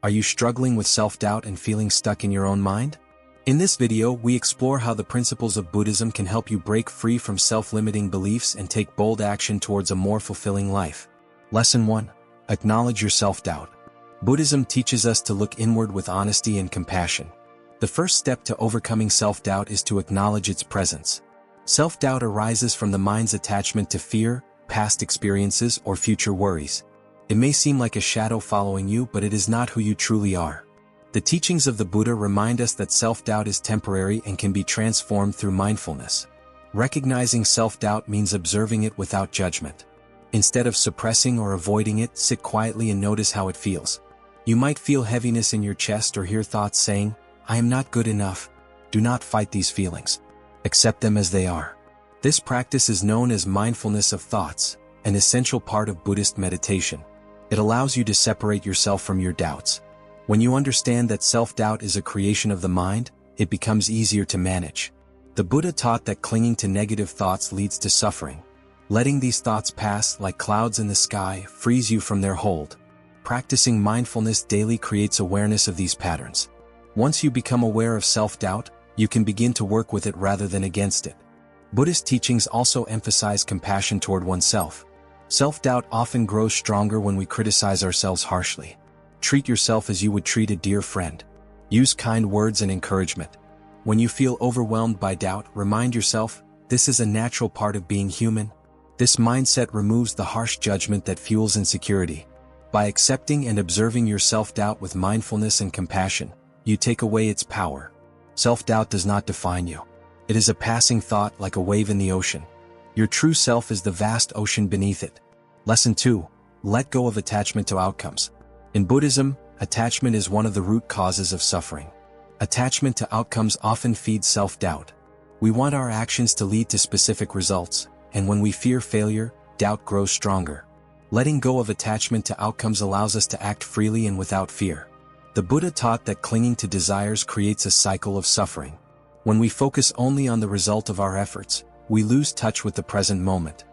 Are you struggling with self-doubt and feeling stuck in your own mind? In this video, we explore how the principles of Buddhism can help you break free from self-limiting beliefs and take bold action towards a more fulfilling life. Lesson 1. Acknowledge your self-doubt. Buddhism teaches us to look inward with honesty and compassion. The first step to overcoming self-doubt is to acknowledge its presence. Self-doubt arises from the mind's attachment to fear, past experiences, or future worries. It may seem like a shadow following you, but it is not who you truly are. The teachings of the Buddha remind us that self-doubt is temporary and can be transformed through mindfulness. Recognizing self-doubt means observing it without judgment. Instead of suppressing or avoiding it, sit quietly and notice how it feels. You might feel heaviness in your chest or hear thoughts saying, "I am not good enough." Do not fight these feelings. Accept them as they are. This practice is known as mindfulness of thoughts, an essential part of Buddhist meditation. It allows you to separate yourself from your doubts. When you understand that self-doubt is a creation of the mind, it becomes easier to manage. The Buddha taught that clinging to negative thoughts leads to suffering. Letting these thoughts pass like clouds in the sky frees you from their hold. Practicing mindfulness daily creates awareness of these patterns. Once you become aware of self-doubt, you can begin to work with it rather than against it. Buddhist teachings also emphasize compassion toward oneself. Self-doubt often grows stronger when we criticize ourselves harshly. Treat yourself as you would treat a dear friend. Use kind words and encouragement. When you feel overwhelmed by doubt, remind yourself, this is a natural part of being human. This mindset removes the harsh judgment that fuels insecurity. By accepting and observing your self-doubt with mindfulness and compassion, you take away its power. Self-doubt does not define you. It is a passing thought like a wave in the ocean. Your true self is the vast ocean beneath it. Lesson 2. Let go of attachment to outcomes. In Buddhism, attachment is one of the root causes of suffering. Attachment to outcomes often feeds self-doubt. We want our actions to lead to specific results, and when we fear failure, doubt grows stronger. Letting go of attachment to outcomes allows us to act freely and without fear. The Buddha taught that clinging to desires creates a cycle of suffering. When we focus only on the result of our efforts, we lose touch with the present moment.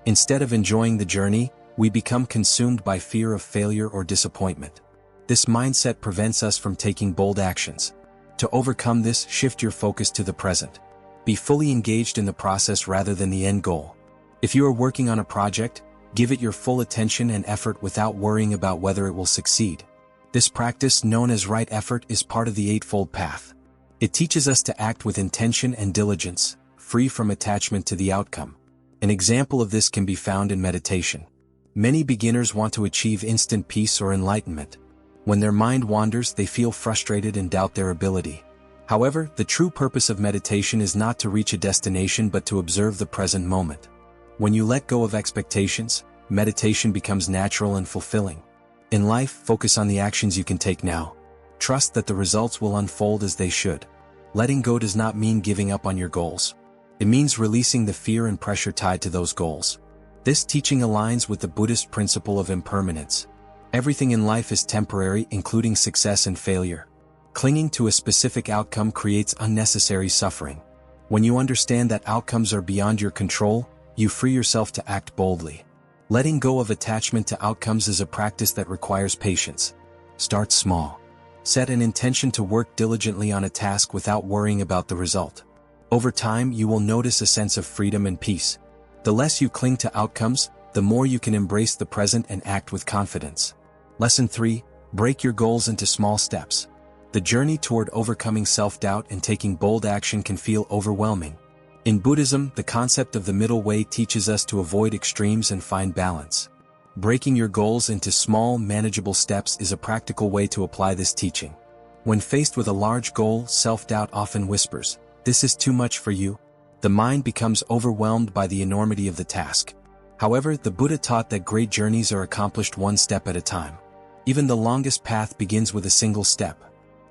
Instead of enjoying the journey, we become consumed by fear of failure or disappointment. This mindset prevents us from taking bold actions. To overcome this, shift your focus to the present. Be fully engaged in the process rather than the end goal. If you are working on a project, give it your full attention and effort without worrying about whether it will succeed. This practice, known as right effort, is part of the Eightfold Path. It teaches us to act with intention and diligence, free from attachment to the outcome. An example of this can be found in meditation. Many beginners want to achieve instant peace or enlightenment. When their mind wanders, they feel frustrated and doubt their ability. However, the true purpose of meditation is not to reach a destination but to observe the present moment. When you let go of expectations, meditation becomes natural and fulfilling. In life, focus on the actions you can take now. Trust that the results will unfold as they should. Letting go does not mean giving up on your goals. It means releasing the fear and pressure tied to those goals. This teaching aligns with the Buddhist principle of impermanence. Everything in life is temporary, including success and failure. Clinging to a specific outcome creates unnecessary suffering. When you understand that outcomes are beyond your control, you free yourself to act boldly. Letting go of attachment to outcomes is a practice that requires patience. Start small. Set an intention to work diligently on a task without worrying about the result. Over time, you will notice a sense of freedom and peace. The less you cling to outcomes, the more you can embrace the present and act with confidence. Lesson 3. Break your goals into small steps. The journey toward overcoming self-doubt and taking bold action can feel overwhelming. In Buddhism, the concept of the middle way teaches us to avoid extremes and find balance. Breaking your goals into small, manageable steps is a practical way to apply this teaching. When faced with a large goal, self-doubt often whispers, "This is too much for you." The mind becomes overwhelmed by the enormity of the task. However, the Buddha taught that great journeys are accomplished one step at a time. Even the longest path begins with a single step.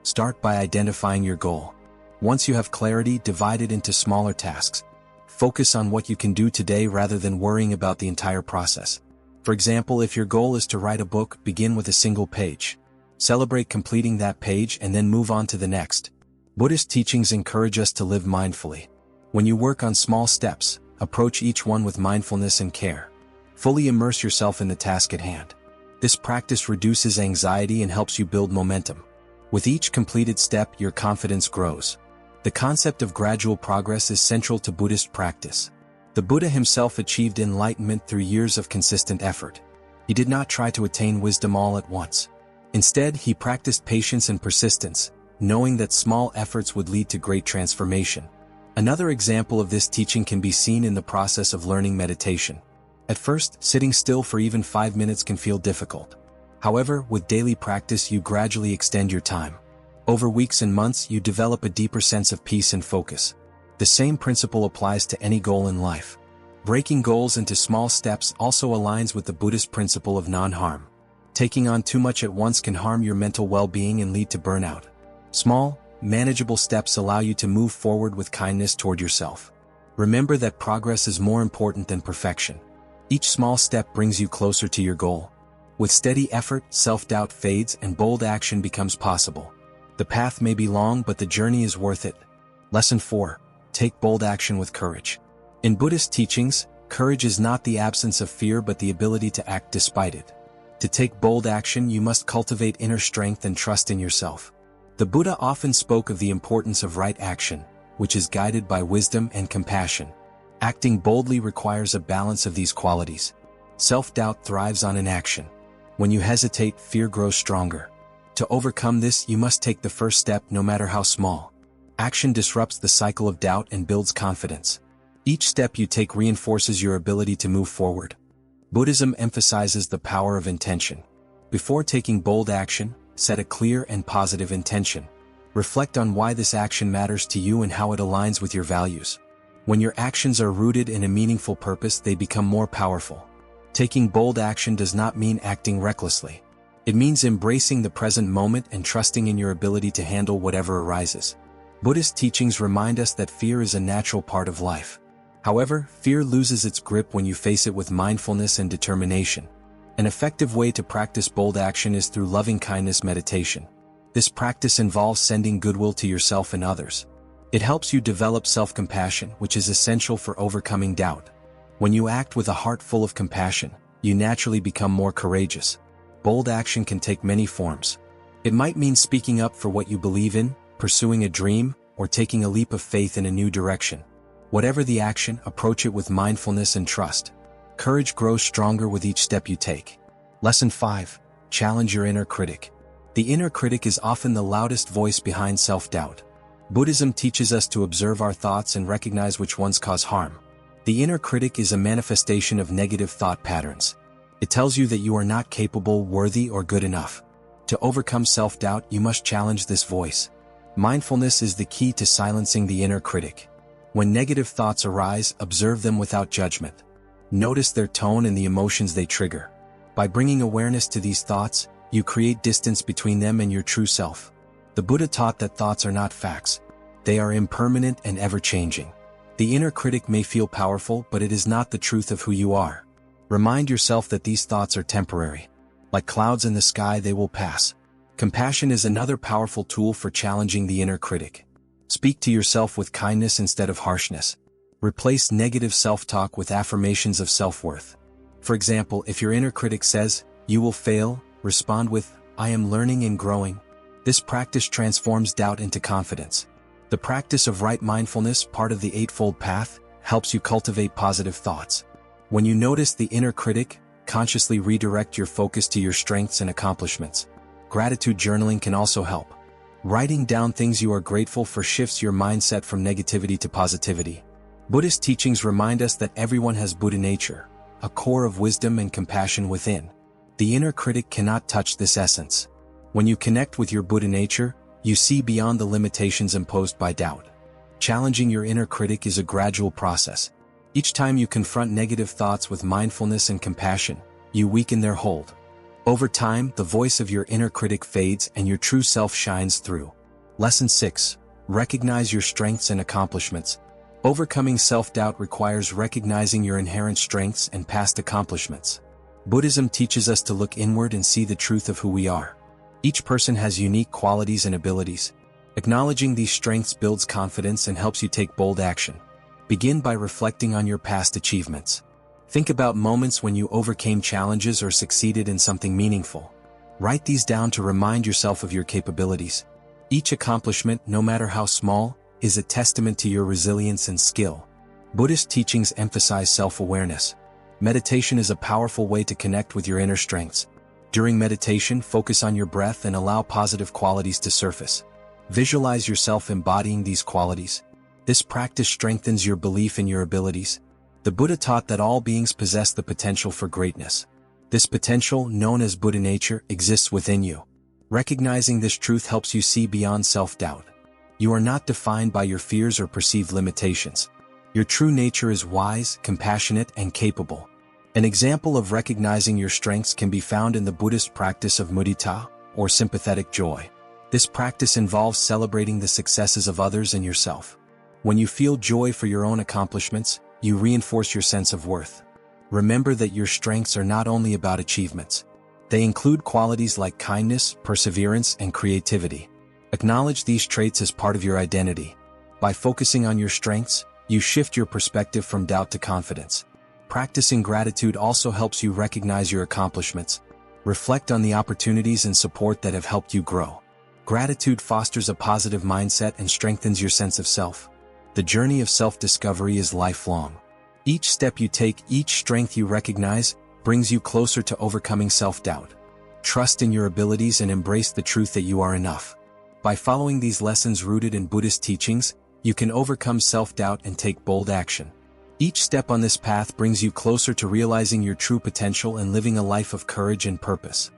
Start by identifying your goal. Once you have clarity, divide it into smaller tasks. Focus on what you can do today rather than worrying about the entire process. For example, if your goal is to write a book, begin with a single page. Celebrate completing that page and then move on to the next. Buddhist teachings encourage us to live mindfully. When you work on small steps, approach each one with mindfulness and care. Fully immerse yourself in the task at hand. This practice reduces anxiety and helps you build momentum. With each completed step, your confidence grows. The concept of gradual progress is central to Buddhist practice. The Buddha himself achieved enlightenment through years of consistent effort. He did not try to attain wisdom all at once. Instead, he practiced patience and persistence, knowing that small efforts would lead to great transformation. Another example of this teaching can be seen in the process of learning meditation. At first, sitting still for even 5 minutes can feel difficult. However, with daily practice, you gradually extend your time. Over weeks and months, you develop a deeper sense of peace and focus. The same principle applies to any goal in life. Breaking goals into small steps also aligns with the Buddhist principle of non-harm. Taking on too much at once can harm your mental well-being and lead to burnout. Small, manageable steps allow you to move forward with kindness toward yourself. Remember that progress is more important than perfection. Each small step brings you closer to your goal. With steady effort, self-doubt fades and bold action becomes possible. The path may be long, but the journey is worth it. Lesson 4. Take bold action with courage. In Buddhist teachings, courage is not the absence of fear but the ability to act despite it. To take bold action, you must cultivate inner strength and trust in yourself. The Buddha often spoke of the importance of right action, which is guided by wisdom and compassion. Acting boldly requires a balance of these qualities. Self-doubt thrives on inaction. When you hesitate, fear grows stronger. To overcome this, you must take the first step, no matter how small. Action disrupts the cycle of doubt and builds confidence. Each step you take reinforces your ability to move forward. Buddhism emphasizes the power of intention. Before taking bold action, set a clear and positive intention. Reflect on why this action matters to you and how it aligns with your values. When your actions are rooted in a meaningful purpose, they become more powerful. Taking bold action does not mean acting recklessly. It means embracing the present moment and trusting in your ability to handle whatever arises. Buddhist teachings remind us that fear is a natural part of life. However, fear loses its grip when you face it with mindfulness and determination. An effective way to practice bold action is through loving-kindness meditation. This practice involves sending goodwill to yourself and others. It helps you develop self-compassion, which is essential for overcoming doubt. When you act with a heart full of compassion, you naturally become more courageous. Bold action can take many forms. It might mean speaking up for what you believe in, pursuing a dream, or taking a leap of faith in a new direction. Whatever the action, approach it with mindfulness and trust. Courage grows stronger with each step you take. Lesson 5. Challenge your inner critic. The inner critic is often the loudest voice behind self-doubt. Buddhism teaches us to observe our thoughts and recognize which ones cause harm. The inner critic is a manifestation of negative thought patterns. It tells you that you are not capable, worthy, or good enough. To overcome self-doubt, you must challenge this voice. Mindfulness is the key to silencing the inner critic. When negative thoughts arise, observe them without judgment. Notice their tone and the emotions they trigger. By bringing awareness to these thoughts, you create distance between them and your true self. The Buddha taught that thoughts are not facts. They are impermanent and ever-changing. The inner critic may feel powerful, but it is not the truth of who you are. Remind yourself that these thoughts are temporary. Like clouds in the sky, they will pass. Compassion is another powerful tool for challenging the inner critic. Speak to yourself with kindness instead of harshness. Replace negative self-talk with affirmations of self-worth. For example, if your inner critic says, "You will fail," respond with, "I am learning and growing." This practice transforms doubt into confidence. The practice of right mindfulness, part of the Eightfold Path, helps you cultivate positive thoughts. When you notice the inner critic, consciously redirect your focus to your strengths and accomplishments. Gratitude journaling can also help. Writing down things you are grateful for shifts your mindset from negativity to positivity. Buddhist teachings remind us that everyone has Buddha nature, a core of wisdom and compassion within. The inner critic cannot touch this essence. When you connect with your Buddha nature, you see beyond the limitations imposed by doubt. Challenging your inner critic is a gradual process. Each time you confront negative thoughts with mindfulness and compassion, you weaken their hold. Over time, the voice of your inner critic fades and your true self shines through. Lesson 6. Recognize your strengths and accomplishments. Overcoming self-doubt requires recognizing your inherent strengths and past accomplishments. Buddhism teaches us to look inward and see the truth of who we are. Each person has unique qualities and abilities. Acknowledging these strengths builds confidence and helps you take bold action. Begin by reflecting on your past achievements. Think about moments when you overcame challenges or succeeded in something meaningful. Write these down to remind yourself of your capabilities. Each accomplishment, no matter how small, is a testament to your resilience and skill. Buddhist teachings emphasize self-awareness. Meditation is a powerful way to connect with your inner strengths. During meditation, focus on your breath and allow positive qualities to surface. Visualize yourself embodying these qualities. This practice strengthens your belief in your abilities. The Buddha taught that all beings possess the potential for greatness. This potential, known as Buddha nature, exists within you. Recognizing this truth helps you see beyond self-doubt. You are not defined by your fears or perceived limitations. Your true nature is wise, compassionate, and capable. An example of recognizing your strengths can be found in the Buddhist practice of mudita, or sympathetic joy. This practice involves celebrating the successes of others and yourself. When you feel joy for your own accomplishments, you reinforce your sense of worth. Remember that your strengths are not only about achievements. They include qualities like kindness, perseverance, and creativity. Acknowledge these traits as part of your identity. By focusing on your strengths, you shift your perspective from doubt to confidence. Practicing gratitude also helps you recognize your accomplishments. Reflect on the opportunities and support that have helped you grow. Gratitude fosters a positive mindset and strengthens your sense of self. The journey of self-discovery is lifelong. Each step you take, each strength you recognize, brings you closer to overcoming self-doubt. Trust in your abilities and embrace the truth that you are enough. By following these lessons rooted in Buddhist teachings, you can overcome self-doubt and take bold action. Each step on this path brings you closer to realizing your true potential and living a life of courage and purpose.